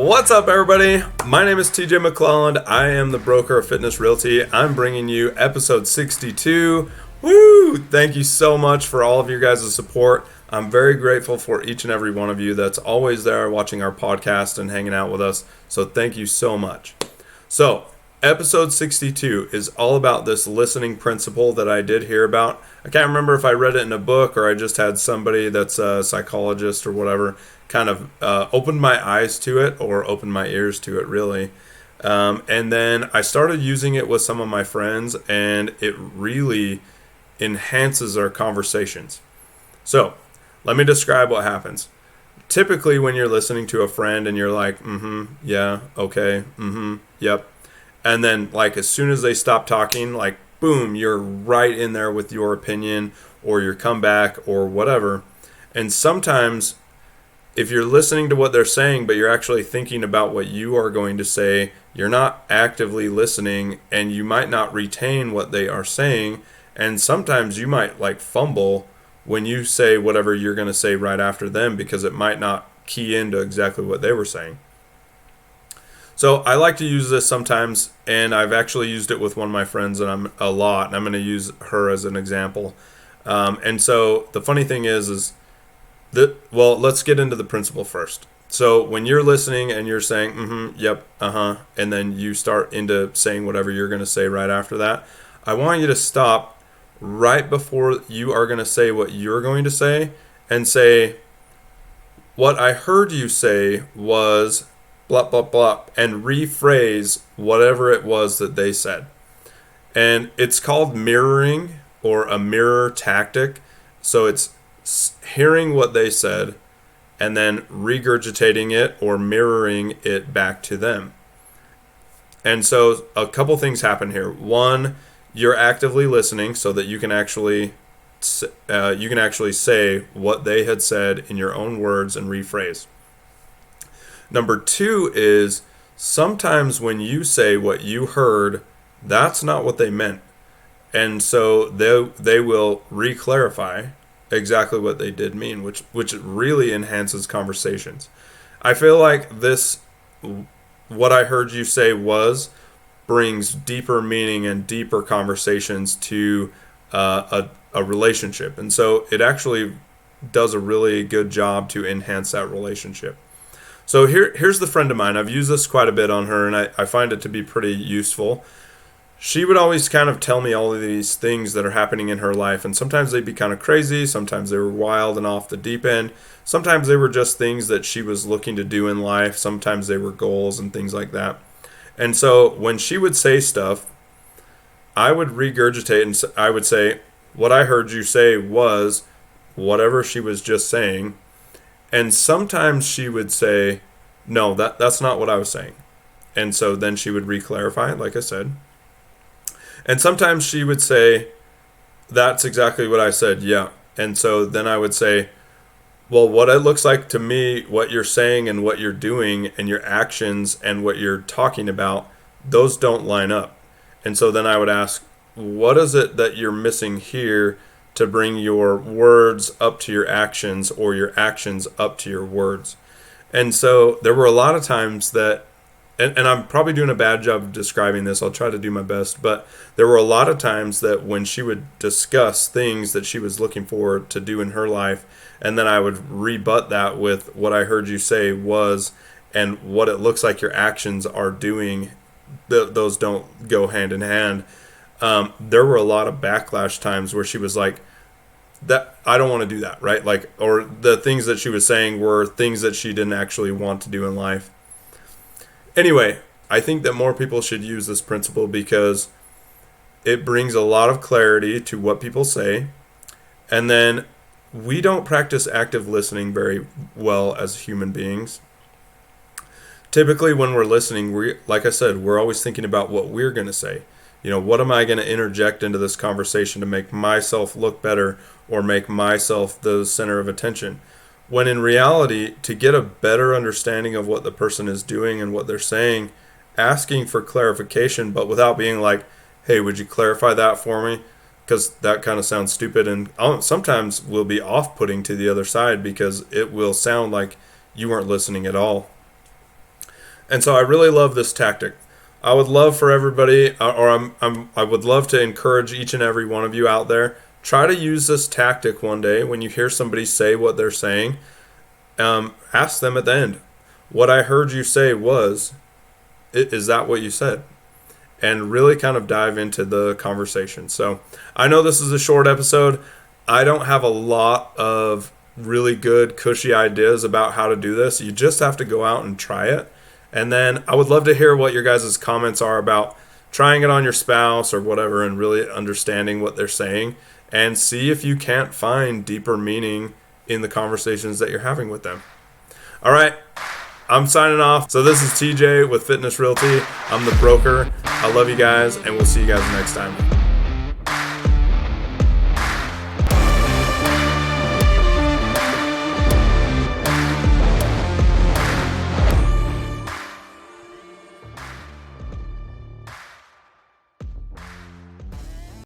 What's up, everybody? My name is TJ McLelland. I am the broker of Fitness Realty. I'm bringing you episode 62. Woo! Thank you so much for all of your guys' support. I'm very grateful for each and every one of you that's always there watching our podcast and hanging out with us. So thank you so much. So episode 62 is all about this listening principle that I did hear about. I can't remember if I read it in a book or I just had somebody that's a psychologist or whatever kind of opened my eyes to it or opened my ears to it, really. And then I started using it with some of my friends, and it really enhances our conversations. So let me describe what happens. Typically, when you're listening to a friend and you're like, yeah, okay, yep. And then, like, as soon as they stop talking, like, boom, you're right in there with your opinion or your comeback or whatever. And sometimes, if you're listening to what they're saying, but you're actually thinking about what you are going to say, you're not actively listening, and you might not retain what they are saying. And sometimes you might, like, fumble when you say whatever you're going to say right after them because it might not key into exactly what they were saying. So I like to use this sometimes, and I've actually used it with one of my friends and I'm going to use her as an example. And so the funny thing is let's get into the principle first. So when you're listening and you're saying, yep, and then you start into saying whatever you're going to say right after that, I want you to stop right before you are going to say what you're going to say and say, what I heard you say was blah, blah, blah, and rephrase whatever it was that they said. And it's called mirroring or a mirror tactic. So it's hearing what they said and then regurgitating it or mirroring it back to them. And so a couple things happen here. One, you're actively listening so that you can actually say what they had said in your own words and rephrase. Number two is sometimes when you say what you heard, that's not what they meant. And so they will re-clarify exactly what they did mean, which really enhances conversations. I feel like this, what I heard you say was, brings deeper meaning and deeper conversations to a relationship. And so it actually does a really good job to enhance that relationship. So here's the friend of mine. I've used this quite a bit on her, and I find it to be pretty useful. She would always kind of tell me all of these things that are happening in her life, and sometimes they'd be kind of crazy, sometimes they were wild and off the deep end, sometimes they were just things that she was looking to do in life, sometimes they were goals and things like that. And so when she would say stuff, I would regurgitate and I would say, what I heard you say was whatever she was just saying. And sometimes she would say, no, that's not what I was saying. And so then she would re-clarify, like I said. And sometimes she would say, that's exactly what I said, yeah. And so then I would say, well, what it looks like to me, what you're saying and what you're doing and your actions and what you're talking about, those don't line up. And so then I would ask, what is it that you're missing here to bring your words up to your actions or your actions up to your words? And so there were a lot of times that, and I'm probably doing a bad job of describing this, I'll try to do my best, but there were a lot of times that when she would discuss things that she was looking forward to do in her life, and then I would rebut that with what I heard you say was, and what it looks like your actions are doing, those don't go hand in hand. There were a lot of backlash times where she was like, that I don't want to do that, right? Like, or the things that she was saying were things that she didn't actually want to do in life. Anyway, I think that more people should use this principle because it brings a lot of clarity to what people say. And then we don't practice active listening very well as human beings. Typically when we're listening, like I said, we're always thinking about what we're going to say. You know, what am I going to interject into this conversation to make myself look better or make myself the center of attention? When in reality, to get a better understanding of what the person is doing and what they're saying, asking for clarification, but without being like, hey, would you clarify that for me? Because that kind of sounds stupid and sometimes will be off-putting to the other side because it will sound like you weren't listening at all. And so I really love this tactic. I would love for everybody, I would love to encourage each and every one of you out there, try to use this tactic one day when you hear somebody say what they're saying. Ask them at the end, what I heard you say was, is that what you said? And really kind of dive into the conversation. So I know this is a short episode. I don't have a lot of really good, cushy ideas about how to do this. You just have to go out and try it. And then I would love to hear what your guys' comments are about trying it on your spouse or whatever and really understanding what they're saying, and see if you can't find deeper meaning in the conversations that you're having with them. All right, I'm signing off. So this is TJ with Fitness Realty. I'm the broker. I love you guys, and we'll see you guys next time.